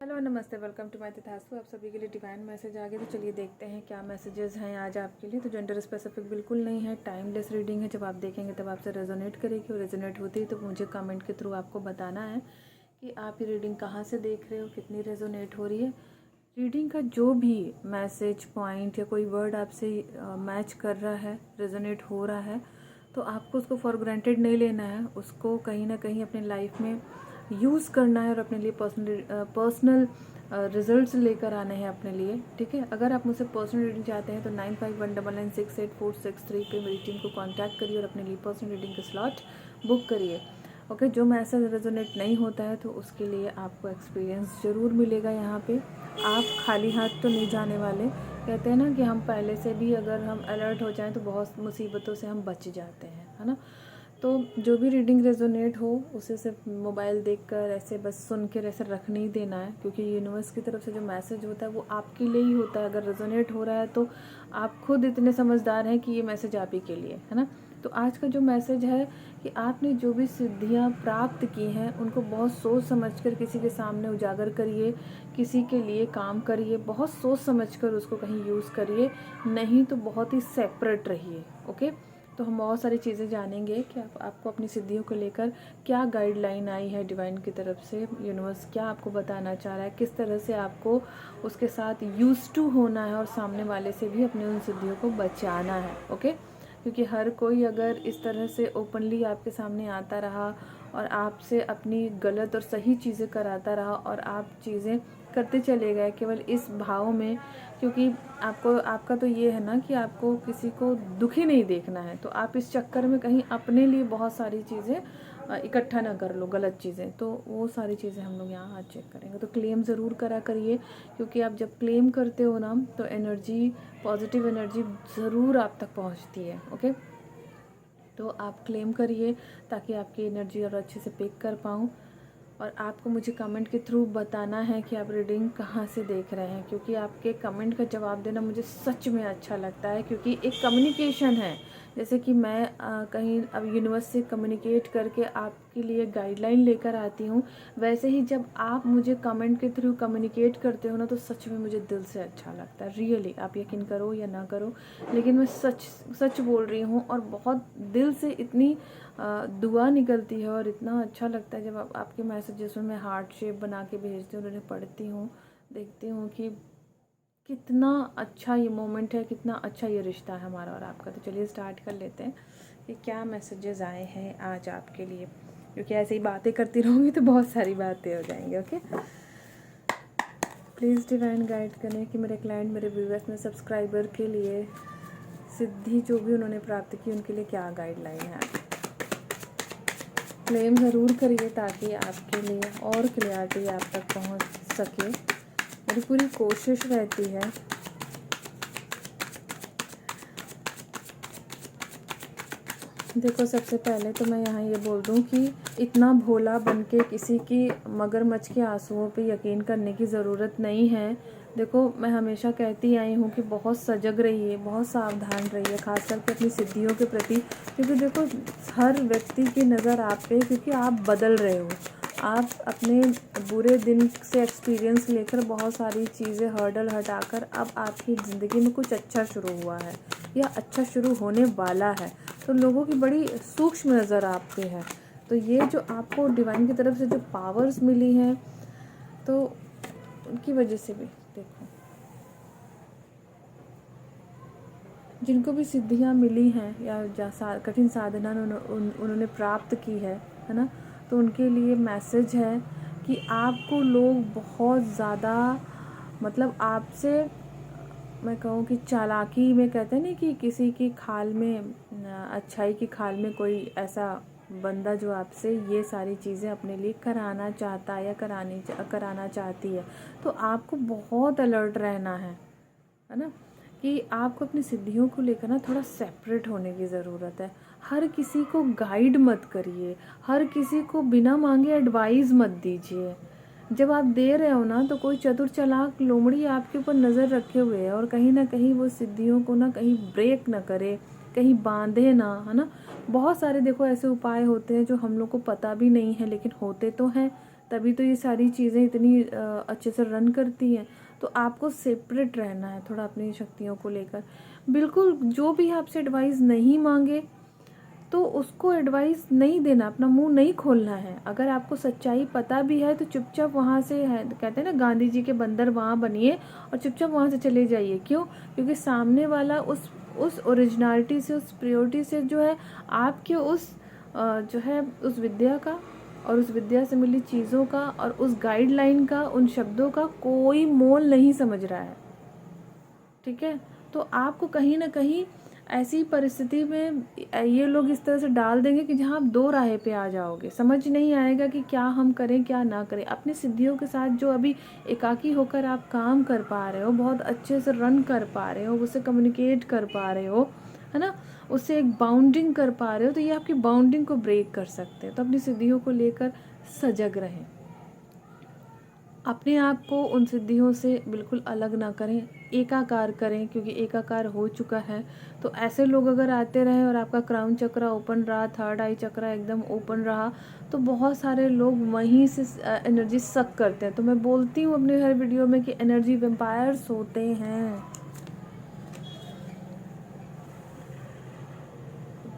Hello नमस्ते, welcome to my तथास्तु। आप सभी के लिए डिवाइन मैसेज आ गए, तो चलिए देखते हैं क्या मैसेजेस हैं आज आपके लिए। तो जेंडर स्पेसिफिक बिल्कुल नहीं है, टाइमलेस रीडिंग है। जब आप देखेंगे तब आपसे रेजोनेट करेगी, और रेजोनेट होती है तो मुझे कमेंट के थ्रू आपको बताना है कि आप ये रीडिंग कहाँ से देख रहे हो, कितनी रेजोनेट हो रही है। रीडिंग का जो भी मैसेज पॉइंट या कोई वर्ड आपसे मैच कर रहा है, रेजोनेट हो रहा है, तो आपको उसको फॉर ग्रांटेड नहीं लेना है। उसको कहीं ना कहीं अपने लाइफ में यूज़ करना है और अपने लिए पर्सनल रिजल्ट्स लेकर आने हैं अपने लिए। ठीक है, अगर आप मुझसे पर्सनल रीडिंग चाहते हैं तो 9519968463 पे मेरी टीम को कांटेक्ट करिए और अपने लिए पर्सनल रीडिंग का स्लॉट बुक करिए। ओके, जो मैसेज रेजोनेट नहीं होता है तो उसके लिए आपको एक्सपीरियंस ज़रूर मिलेगा। यहाँ पे आप खाली हाथ तो नहीं जाने वाले। कहते हैं ना कि हम पहले से भी अगर हम अलर्ट हो जाएं तो बहुत मुसीबतों से हम बच जाते हैं, है ना। तो जो भी रीडिंग रेजोनेट हो उसे सिर्फ मोबाइल देखकर ऐसे बस सुन कर ऐसे रख नहीं देना है, क्योंकि यूनिवर्स की तरफ से जो मैसेज होता है वो आपके लिए ही होता है। अगर रेजोनेट हो रहा है तो आप खुद इतने समझदार हैं कि ये मैसेज आप ही के लिए है ना। तो आज का जो मैसेज है कि आपने जो भी सिद्धियां प्राप्त की हैं उनको बहुत सोच समझकर किसी के सामने उजागर करिए, किसी के लिए काम करिए, बहुत सोच समझकर उसको कहीं यूज़ करिए, नहीं तो बहुत ही सेपरेट रहिए। ओके, तो हम बहुत सारी चीज़ें जानेंगे कि आपको अपनी सिद्धियों को लेकर क्या गाइडलाइन आई है डिवाइन की तरफ से। यूनिवर्स क्या आपको बताना चाह रहा है, किस तरह से आपको उसके साथ यूज टू होना है और सामने वाले से भी अपने उन सिद्धियों को बचाना है। ओके, क्योंकि हर कोई अगर इस तरह से ओपनली आपके सामने आता रहा और आपसे अपनी गलत और सही चीज़ें कराता रहा और आप चीज़ें करते चले गए केवल इस भाव में, क्योंकि आपका तो ये है ना कि आपको किसी को दुखी नहीं देखना है, तो आप इस चक्कर में कहीं अपने लिए बहुत सारी चीज़ें इकट्ठा ना कर लो, गलत चीज़ें। तो वो सारी चीज़ें हम लोग यहाँ आज चेक करेंगे। तो क्लेम ज़रूर करा करिए, क्योंकि आप जब क्लेम करते हो ना तो एनर्जी, पॉजिटिव एनर्जी ज़रूर आप तक पहुँचती है। ओके, तो आप क्लेम करिए ताकि आपकी एनर्जी और अच्छे से पिक कर पाऊँ। और आपको मुझे कमेंट के थ्रू बताना है कि आप रीडिंग कहाँ से देख रहे हैं, क्योंकि आपके कमेंट का जवाब देना मुझे सच में अच्छा लगता है, क्योंकि एक कम्युनिकेशन है। जैसे कि मैं कहीं अब यूनिवर्स से कम्युनिकेट करके आपके लिए गाइडलाइन लेकर आती हूँ, वैसे ही जब आप मुझे कमेंट के थ्रू कम्युनिकेट करते हो ना तो सच में मुझे दिल से अच्छा लगता है। रियली, आप यकीन करो या ना करो, लेकिन मैं सच सच बोल रही हूँ और बहुत दिल से इतनी दुआ निकलती है और इतना अच्छा लगता है जब आपके मैसेजेस में मैं हार्ट शेप बना के भेजती हूँ और उन्हें पढ़ती हूँ, देखती हूँ कि कितना अच्छा ये मोमेंट है, कितना अच्छा ये रिश्ता है हमारा और आपका। तो चलिए स्टार्ट कर लेते हैं कि क्या मैसेजेस आए हैं आज आपके लिए, क्योंकि ऐसे ही बातें करती रहूँगी तो बहुत सारी बातें हो जाएंगी। ओके, प्लीज़ डिवाइन गाइड करें कि मेरे क्लाइंट, मेरे व्यूअर्स, मेरे सब्सक्राइबर के लिए सिद्धि जो भी उन्होंने प्राप्त की उनके लिए क्या गाइडलाइन है। क्लेम ज़रूर करिए ताकि आपके लिए और क्लियरिटी आप तक पहुंच सके। मेरी पूरी कोशिश रहती है। देखो, सबसे पहले तो मैं यहाँ ये बोल दूँ कि इतना भोला बनके किसी की मगरमच्छ के आंसुओं पे यकीन करने की ज़रूरत नहीं है। देखो, मैं हमेशा कहती आई हूँ कि बहुत सजग रहिए, बहुत सावधान रहिए, खास करके अपनी सिद्धियों के प्रति, क्योंकि देखो हर व्यक्ति की नज़र आप पे, क्योंकि आप बदल रहे हो। आप अपने बुरे दिन से एक्सपीरियंस लेकर बहुत सारी चीज़ें हर्डल हटाकर अब आपकी ज़िंदगी में कुछ अच्छा शुरू हुआ है या अच्छा शुरू होने वाला है, तो लोगों की बड़ी सूक्ष्म नज़र आप पे है। तो ये जो आपको डिवाइन की तरफ से जो पावर्स मिली हैं तो उनकी वजह से भी देखो, जिनको भी सिद्धियां मिली हैं या कठिन साधना उन्होंने प्राप्त की है ना, तो उनके लिए मैसेज है कि आपको लोग बहुत ज़्यादा, मतलब आपसे मैं कहूँ कि चालाकी में, कहते हैं ना कि किसी की खाल में, अच्छाई की खाल में कोई ऐसा बंदा जो आपसे ये सारी चीज़ें अपने लिए कराना चाहता है या कराना चाहती है, तो आपको बहुत अलर्ट रहना है ना, कि आपको अपनी सिद्धियों को लेकर ना थोड़ा सेपरेट होने की ज़रूरत है। हर किसी को गाइड मत करिए, हर किसी को बिना मांगे एडवाइस मत दीजिए। जब आप दे रहे हो ना तो कोई चतुर चालाक लोमड़ी आपके ऊपर नज़र रखे हुए है और कहीं ना कहीं वो सिद्धियों को ना कहीं ब्रेक ना करे, कहीं बांधे ना, है ना। बहुत सारे देखो ऐसे उपाय होते हैं जो हम लोग को पता भी नहीं है लेकिन होते तो हैं, तभी तो ये सारी चीज़ें इतनी अच्छे से रन करती हैं। तो आपको सेपरेट रहना है थोड़ा अपनी शक्तियों को लेकर। बिल्कुल जो भी आपसे एडवाइस नहीं मांगे तो उसको एडवाइस नहीं देना, अपना मुंह नहीं खोलना है। अगर आपको सच्चाई पता भी है तो चुपचाप वहाँ से है, कहते हैं ना गांधी जी के बंदर वहाँ बनिए और चुपचाप वहाँ से चले जाइए। क्यों? क्योंकि सामने वाला उस ओरिजिनलिटी से, उस प्योरिटी से जो है आपके उस जो है उस विद्या का और उस विद्या से मिली चीज़ों का और उस गाइडलाइन का, उन शब्दों का कोई मोल नहीं समझ रहा है। ठीक है? तो आपको कहीं ना कहीं ऐसी परिस्थिति में ये लोग इस तरह से डाल देंगे कि जहाँ आप दो राहे पे आ जाओगे, समझ नहीं आएगा कि क्या हम करें क्या ना करें। अपनी सिद्धियों के साथ जो अभी एकाकी होकर आप काम कर पा रहे हो, बहुत अच्छे से रन कर पा रहे हो, उससे कम्युनिकेट कर पा रहे हो, है ना, उससे एक बाउंडिंग कर पा रहे हो, तो ये आपकी बाउंडिंग को ब्रेक कर सकते हैं। तो अपनी सिद्धियों को लेकर सजग रहें, अपने आप को उन सिद्धियों से बिल्कुल अलग ना करें, एकाकार करें, क्योंकि एकाकार हो चुका है। तो ऐसे लोग अगर आते रहें और आपका क्राउन चक्र ओपन रहा, थर्ड आई चक्र एकदम ओपन रहा, तो बहुत सारे लोग वहीं से एनर्जी सक करते हैं। तो मैं बोलती हूँ अपने हर वीडियो में कि एनर्जी वेम्पायर्स होते हैं।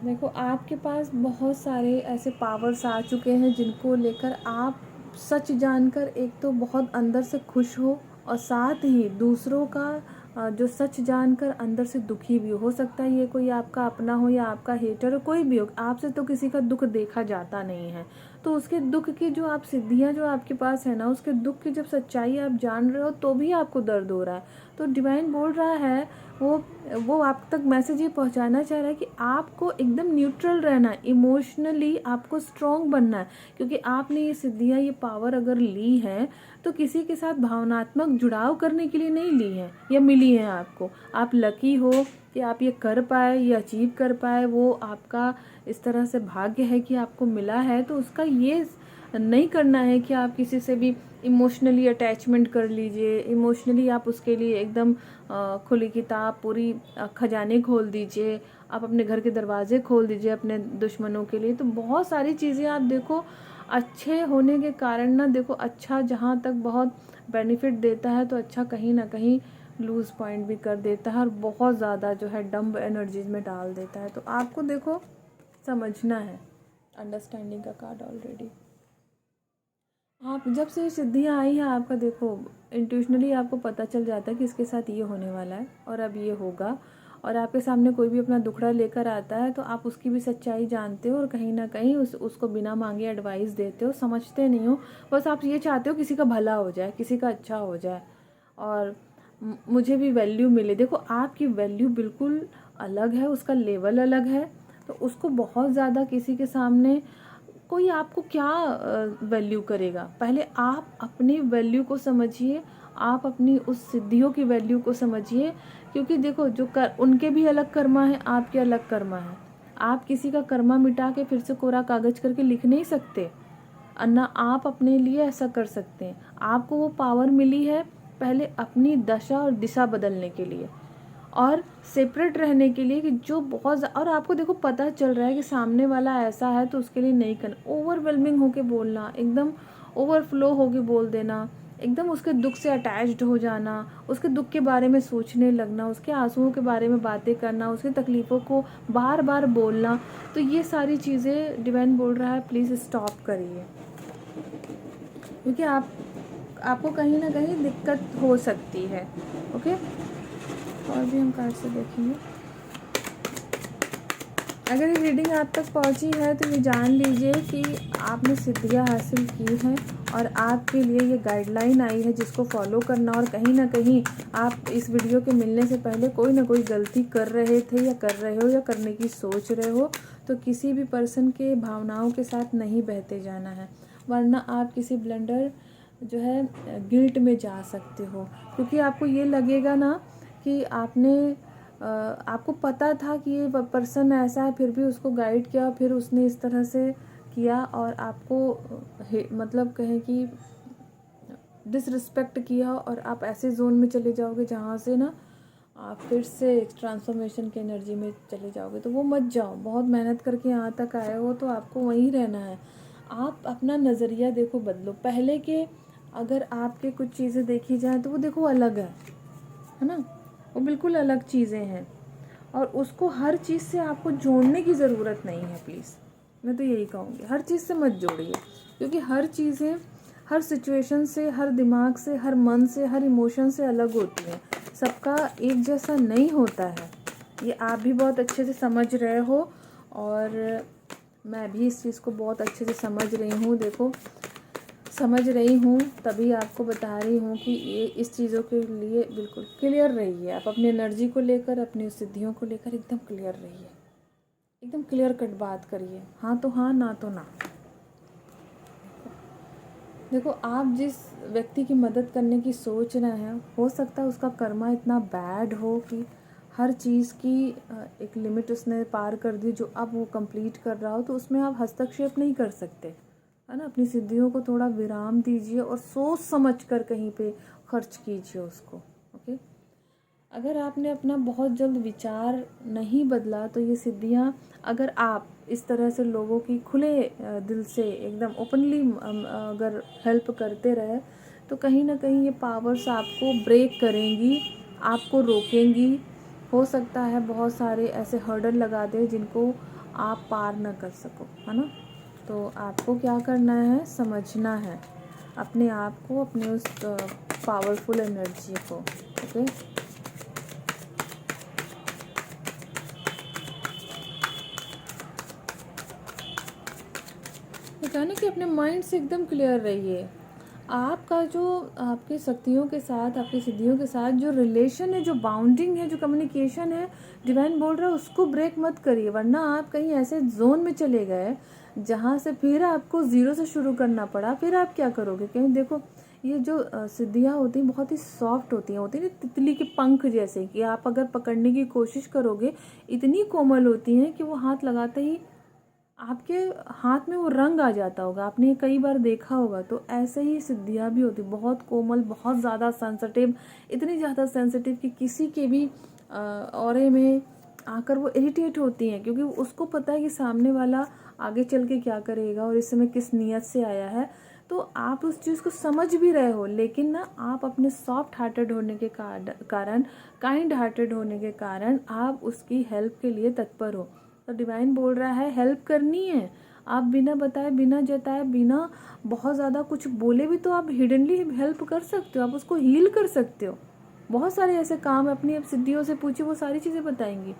देखो आपके पास बहुत सारे ऐसे पावर्स आ चुके हैं जिनको लेकर आप सच जानकर एक तो बहुत अंदर से खुश हो और साथ ही दूसरों का जो सच जानकर अंदर से दुखी भी हो सकता है। ये कोई आपका अपना हो या आपका हेटर हो, कोई भी हो, आपसे तो किसी का दुख देखा जाता नहीं है। तो उसके दुख की जो आप सिद्धियां जो आपके पास है ना, उसके दुख की जब सच्चाई आप जान रहे हो तो भी आपको दर्द हो रहा है। तो डिवाइन बोल रहा है, वो आप तक मैसेज ये पहुंचाना चाह रहा है कि आपको एकदम न्यूट्रल रहना है, इमोशनली आपको स्ट्रॉन्ग बनना है। क्योंकि आपने ये सिद्धियां, ये पावर अगर ली है तो किसी के साथ भावनात्मक जुड़ाव करने के लिए नहीं ली है या मिली है आपको। आप लकी हो कि आप ये कर पाए, ये अचीव कर पाए, वो आपका इस तरह से भाग्य है कि आपको मिला है। तो उसका ये नहीं करना है कि आप किसी से भी इमोशनली अटैचमेंट कर लीजिए, इमोशनली आप उसके लिए एकदम खुली किताब पूरी खजाने खोल दीजिए, आप अपने घर के दरवाजे खोल दीजिए अपने दुश्मनों के लिए। तो बहुत सारी चीज़ें आप देखो अच्छे होने के कारण ना, देखो अच्छा जहाँ तक बहुत बेनिफिट देता है तो अच्छा कहीं ना कहीं लूज पॉइंट भी कर देता है और बहुत ज़्यादा जो है डम्ब एनर्जीज में डाल देता है। तो आपको देखो समझना है, अंडरस्टैंडिंग का कार्ड ऑलरेडी। आप जब से सिद्धियाँ आई हैं आपका देखो इंट्यूशनली आपको पता चल जाता है कि इसके साथ ये होने वाला है और अब ये होगा। और आपके सामने कोई भी अपना दुखड़ा लेकर आता है तो आप उसकी भी सच्चाई जानते हो और कहीं ना कहीं उसको बिना मांगे एडवाइस देते हो, समझते नहीं हो, बस आप ये चाहते हो किसी का भला हो जाए, किसी का अच्छा हो जाए और मुझे भी वैल्यू मिले। देखो आपकी वैल्यू बिल्कुल अलग है, उसका लेवल अलग है। तो उसको बहुत ज़्यादा किसी के सामने कोई आपको क्या वैल्यू करेगा, पहले आप अपनी वैल्यू को समझिए, आप अपनी उस सिद्धियों की वैल्यू को समझिए। क्योंकि देखो जो उनके भी अलग कर्मा है, आपके अलग कर्मा है। आप किसी का कर्मा मिटा के फिर से कोरा कागज करके लिख नहीं सकते, अन्ना आप अपने लिए ऐसा कर सकते हैं। आपको वो पावर मिली है पहले अपनी दशा और दिशा बदलने के लिए और सेपरेट रहने के लिए कि जो बहुत और आपको देखो पता चल रहा है कि सामने वाला ऐसा है तो उसके लिए नहीं करना, ओवरवेलमिंग होके बोलना, एकदम ओवरफ्लो होके बोल देना, एकदम उसके दुख से अटैच्ड हो जाना, उसके दुख के बारे में सोचने लगना, उसके आंसुओं के बारे में बातें करना, उसकी तकलीफ़ों को बार बार बोलना। तो ये सारी चीज़ें डिवाइन बोल रहा है प्लीज़ स्टॉप करिए, क्योंकि आपको कहीं ना कहीं दिक्कत हो सकती है। ओके, और भी हम कार्ड से देखेंगे। अगर ये रीडिंग आप तक पहुंची है तो ये जान लीजिए कि आपने सिद्धियां हासिल की हैं और आपके लिए ये गाइडलाइन आई है जिसको फॉलो करना। और कहीं ना कहीं आप इस वीडियो के मिलने से पहले कोई ना कोई गलती कर रहे थे या कर रहे हो या करने की सोच रहे हो, तो किसी भी पर्सन के भावनाओं के साथ नहीं बहते जाना है, वरना आप किसी ब्लंडर जो है गिल्ट में जा सकते हो। क्योंकि आपको ये लगेगा ना कि आपको पता था कि ये पर्सन ऐसा है, फिर भी उसको गाइड किया, फिर उसने इस तरह से किया और आपको मतलब कहें कि डिसरिस्पेक्ट किया और आप ऐसे जोन में चले जाओगे जहाँ से ना आप फिर से ट्रांसफॉर्मेशन की एनर्जी में चले जाओगे। तो वो मत जाओ, बहुत मेहनत करके यहाँ तक आए हो तो आपको वहीं रहना है। आप अपना नज़रिया देखो बदलो। पहले के अगर आपके कुछ चीज़ें देखी जाए तो वो देखो अलग है ना, वो बिल्कुल अलग चीज़ें हैं, और उसको हर चीज़ से आपको जोड़ने की ज़रूरत नहीं है। प्लीज़ मैं तो यही कहूँगी, हर चीज़ से मत जोड़िए, क्योंकि हर चीज़ें हर सिचुएशन से, हर दिमाग से, हर मन से, हर इमोशन से अलग होती हैं। सबका एक जैसा नहीं होता है, ये आप भी बहुत अच्छे से समझ रहे हो, और मैं भी इस चीज़ को बहुत अच्छे से समझ रही हूँ। देखो समझ रही हूँ, तभी आपको बता रही हूँ कि ये इस चीज़ों के लिए बिल्कुल क्लियर रहिए। आप अपनी एनर्जी को लेकर, अपनी सिद्धियों को लेकर एकदम क्लियर रहिए, एकदम क्लियर कट बात करिए। हाँ तो हाँ, ना तो ना। देखो आप जिस व्यक्ति की मदद करने की सोच रहे हैं, हो सकता है उसका कर्मा इतना बैड हो कि हर चीज़ की एक लिमिट उसने पार कर दी, जो अब वो कंप्लीट कर रहा हो, तो उसमें आप हस्तक्षेप नहीं कर सकते, है ना। अपनी सिद्धियों को थोड़ा विराम दीजिए और सोच समझ कर कहीं पे खर्च कीजिए उसको। ओके, अगर आपने अपना बहुत जल्द विचार नहीं बदला तो ये सिद्धियाँ, अगर आप इस तरह से लोगों की खुले दिल से एकदम ओपनली अगर हेल्प करते रहे, तो कहीं ना कहीं ये पावर्स आपको ब्रेक करेंगी, आपको रोकेंगी। हो सकता है बहुत सारे ऐसे हर्डल लगा दे जिनको आप पार न कर सको, है ना। तो आपको क्या करना है, समझना है अपने आप को, अपने उस पावरफुल एनर्जी को। ओके, तो ना कि अपने माइंड से एकदम क्लियर रहिए। आपका जो आपकी शक्तियों के साथ, आपकी सिद्धियों के साथ जो रिलेशन है, जो बाउंडिंग है, जो कम्युनिकेशन है, डिवाइन बोल रहा है उसको ब्रेक मत करिए, वरना आप कहीं ऐसे जोन में चले गए जहाँ से फिर आपको ज़ीरो से शुरू करना पड़ा। फिर आप क्या करोगे? कहीं देखो ये जो सिद्धियाँ होती हैं बहुत ही सॉफ्ट होती हैं तितली के पंख जैसे, कि आप अगर पकड़ने की कोशिश करोगे इतनी कोमल होती हैं कि वो हाथ लगाते ही आपके हाथ में वो रंग आ जाता होगा। आपने कई बार देखा होगा। तो ऐसे ही सिद्धियाँ भी होती, बहुत कोमल, बहुत ज़्यादा सेंसिटिव, इतनी ज़्यादा सेंसिटिव कि किसी के भी ऑरे में आकर वो इरिटेट होती हैं, क्योंकि उसको पता है कि सामने वाला आगे चल के क्या करेगा और इस समय किस नीयत से आया है। तो आप उस चीज़ को समझ भी रहे हो, लेकिन ना आप अपने सॉफ्ट हार्टेड होने के कारण, काइंड हार्टेड होने के कारण आप उसकी हेल्प के लिए तत्पर हो। तो डिवाइन बोल रहा है हेल्प करनी है, आप बिना बताए, बिना जताए, बिना बहुत ज़्यादा कुछ बोले भी तो आप हिडनली हेल्प कर सकते हो, आप उसको हील कर सकते हो। बहुत सारे ऐसे काम अपनी अब सिद्धियों से पूछिए, वो सारी चीज़ें बताएंगी।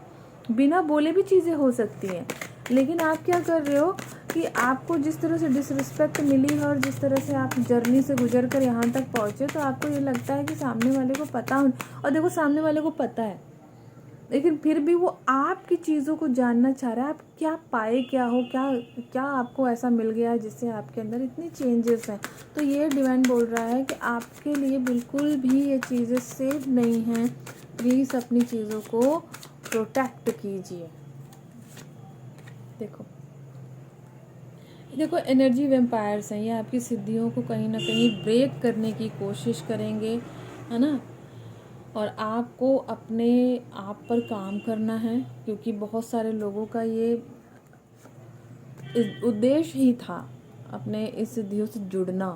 बिना बोले भी चीज़ें हो सकती हैं, लेकिन आप क्या कर रहे हो कि आपको जिस तरह से डिसरिस्पेक्ट मिली है और जिस तरह से आप जर्नी से गुजर कर यहाँ तक पहुँचे, तो आपको ये लगता है कि सामने वाले को पता, और देखो सामने वाले को पता है, लेकिन फिर भी वो आपकी चीज़ों को जानना चाह रहा है। आप क्या पाए, क्या हो, क्या क्या आपको ऐसा मिल गया है जिससे आपके अंदर इतनी चेंजेस हैं। तो ये डिवाइन बोल रहा है कि आपके लिए बिल्कुल भी ये चीज़ें सेफ नहीं हैं। प्लीज़ अपनी चीज़ों को प्रोटेक्ट कीजिए। देखो देखो एनर्जी वेम्पायर्स हैं, ये आपकी सिद्धियों को कहीं ना कहीं ब्रेक करने की कोशिश करेंगे, है ना। और आपको अपने आप पर काम करना है, क्योंकि बहुत सारे लोगों का ये उद्देश्य ही था अपने इस सिद्धियों से जुड़ना,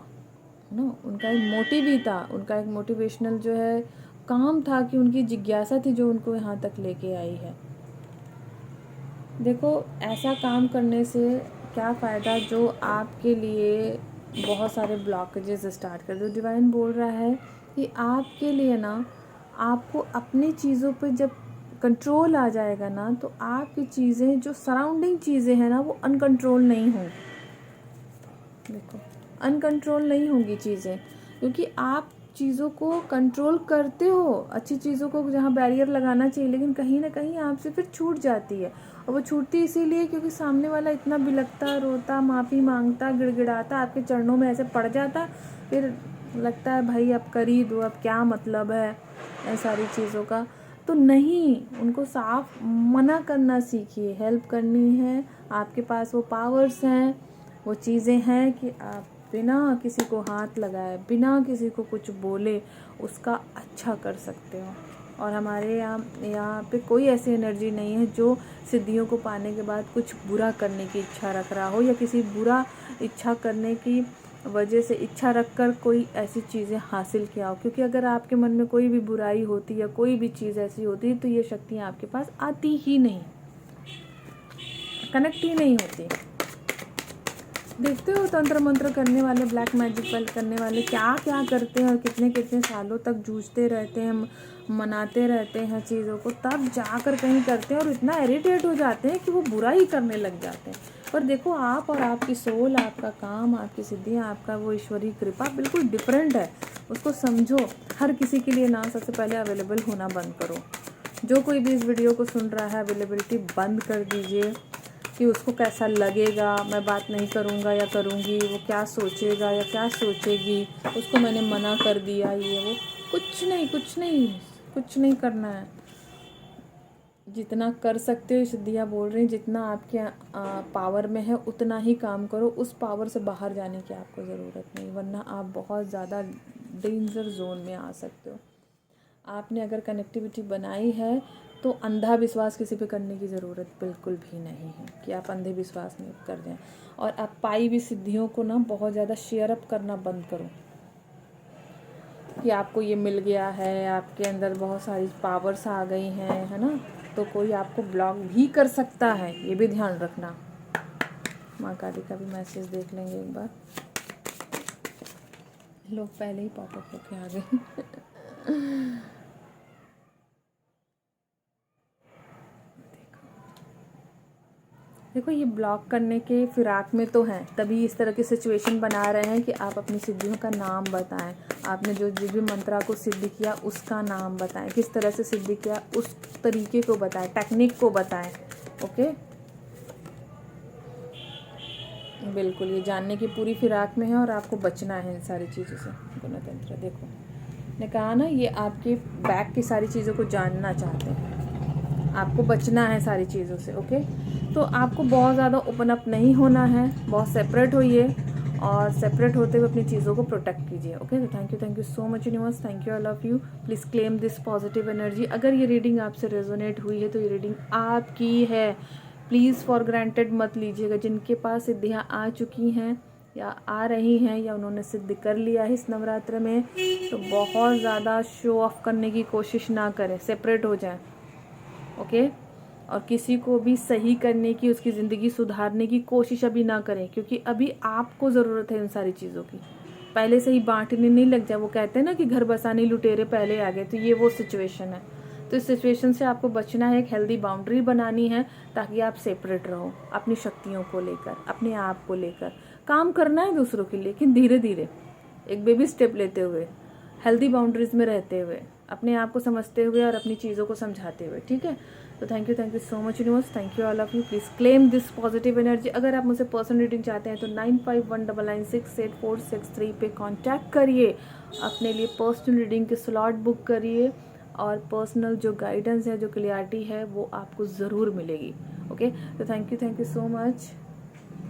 है ना। उनका एक मोटिव ही था, उनका एक मोटिवेशनल जो है काम था, कि उनकी जिज्ञासा थी जो उनको यहाँ तक लेके आई है। देखो ऐसा काम करने से क्या फ़ायदा जो आपके लिए बहुत सारे ब्लॉकेजेस स्टार्ट कर दो। डिवाइन बोल रहा है कि आपके लिए ना, आपको अपनी चीज़ों पे जब कंट्रोल आ जाएगा ना, तो आपकी चीज़ें, जो सराउंडिंग चीज़ें हैं ना, वो अनकंट्रोल नहीं होंगी। देखो अनकंट्रोल नहीं होंगी चीज़ें, क्योंकि आप चीज़ों को कंट्रोल करते हो, अच्छी चीज़ों को जहाँ बैरियर लगाना चाहिए, लेकिन कहीं ना कहीं आपसे फिर छूट जाती है। और वो छूटती इसीलिए क्योंकि सामने वाला इतना बिलखता, रोता, माफ़ी मांगता, गिड़गिड़ाता, आपके चरणों में ऐसे पड़ जाता, फिर लगता है भाई अब कर ही दो, अब क्या मतलब है इन सारी चीज़ों का। तो नहीं, उनको साफ मना करना सीखिए। हेल्प करनी है, आपके पास वो पावर्स हैं, वो चीज़ें हैं कि आप बिना किसी को हाथ लगाए, बिना किसी को कुछ बोले उसका अच्छा कर सकते हो। और हमारे यहाँ पे कोई ऐसी एनर्जी नहीं है जो सिद्धियों को पाने के बाद कुछ बुरा करने की इच्छा रख रहा हो, या किसी बुरा इच्छा करने की वजह से इच्छा रखकर कोई ऐसी चीज़ें हासिल किया हो। क्योंकि अगर आपके मन में कोई भी बुराई होती या कोई भी चीज़ ऐसी होती तो ये शक्तियाँ आपके पास आती ही नहीं, कनेक्ट ही नहीं होती। देखते हो तंत्र मंत्र करने वाले, ब्लैक मैजिक करने वाले क्या क्या करते हैं और कितने कितने सालों तक जूझते रहते हैं, मनाते रहते हैं चीज़ों को, तब जाकर कहीं करते हैं और इतना इरिटेट हो जाते हैं कि वो बुरा ही करने लग जाते हैं। पर देखो आप और आपकी सोल, आपका काम, आपकी सिद्धियाँ, आपका वो ईश्वरीय कृपा बिल्कुल डिफरेंट है। उसको समझो। हर किसी के लिए ना सबसे पहले अवेलेबल होना बंद करो। जो कोई भी इस वीडियो को सुन रहा है, अवेलेबिलिटी बंद कर दीजिए कि उसको कैसा लगेगा, मैं बात नहीं करूँगा या करूँगी, वो क्या सोचेगा या क्या सोचेगी, उसको मैंने मना कर दिया, ये वो कुछ नहीं, कुछ नहीं, कुछ नहीं करना है। जितना कर सकते हो, सिद्धियाँ बोल रही हैं, जितना आपके पावर में है उतना ही काम करो। उस पावर से बाहर जाने की आपको ज़रूरत नहीं, वरना आप बहुत ज़्यादा डेंजर जोन में आ सकते हो। आपने अगर कनेक्टिविटी बनाई है तो अंधा विश्वास किसी पे करने की ज़रूरत बिल्कुल भी नहीं है कि आप अंधे विश्वास में कर दें। और आप पाई हुई सिद्धियों को ना बहुत ज़्यादा शेयर अप करना बंद करो कि आपको ये मिल गया है, आपके अंदर बहुत सारी पावर्स आ गई हैं, है ना, तो कोई आपको ब्लॉक भी कर सकता है, ये भी ध्यान रखना। माँ काली का भी मैसेज देख लेंगे एक बार। लोग पहले ही पॉपअप होके आ गए। देखो ये ब्लॉक करने के फिराक में तो हैं, तभी इस तरह की सिचुएशन बना रहे हैं कि आप अपनी सिद्धियों का नाम बताएं। आपने जो जिस भी मंत्रा को सिद्ध किया उसका नाम बताएं, किस तरह से सिद्ध किया उस तरीके को बताएं, टेक्निक को बताएं। ओके, बिल्कुल ये जानने की पूरी फिराक में है और आपको बचना है इन सारी चीज़ों से। गुणतंत्र देखो, ने कहा ना, ये आपके बैक की सारी चीज़ों को जानना चाहते हैं, आपको बचना है सारी चीज़ों से। ओके, तो आपको बहुत ज़्यादा ओपन अप नहीं होना है, बहुत सेपरेट होइए और सेपरेट होते हुए अपनी चीज़ों को प्रोटेक्ट कीजिए। ओके, तो thank you so much universe, thank you, I love you. Please claim this positive energy. अगर ये रीडिंग आपसे रेजोनेट हुई है तो ये रीडिंग आपकी है, प्लीज़ फॉर ग्रांटेड मत लीजिएगा। जिनके पास सिद्धियाँ आ चुकी हैं या आ रही हैं या उन्होंने सिद्ध कर लिया है इस नवरात्र में, तो बहुत ज़्यादा शो ऑफ करने की कोशिश ना करें, सेपरेट हो जाएं। ओके, और किसी को भी सही करने की, उसकी ज़िंदगी सुधारने की कोशिश अभी ना करें, क्योंकि अभी आपको ज़रूरत है इन सारी चीज़ों की। पहले से ही बांटने नहीं लग जाए। वो कहते हैं ना कि घर बसाने लुटेरे पहले आ गए, तो ये वो सिचुएशन है। तो इस सिचुएशन से आपको बचना है, एक हेल्दी बाउंड्री बनानी है ताकि आप सेपरेट रहो अपनी शक्तियों को लेकर, अपने आप को लेकर। काम करना है दूसरों के लिए, लेकिन धीरे धीरे, एक बेबी स्टेप लेते हुए, हेल्दी बाउंड्रीज में रहते हुए, अपने आप को समझते हुए और अपनी चीज़ों को समझाते हुए। ठीक है, तो thank you so much universe, thank you all of you. Please claim this positive energy. अगर आप मुझसे पर्सनल रीडिंग चाहते हैं तो 9519968463 पे कांटेक्ट करिए, अपने लिए पर्सनल रीडिंग के स्लॉट बुक करिए और पर्सनल जो गाइडेंस है, जो क्लियरिटी है, वो आपको ज़रूर मिलेगी। ओके, तो थैंक यू सो मच।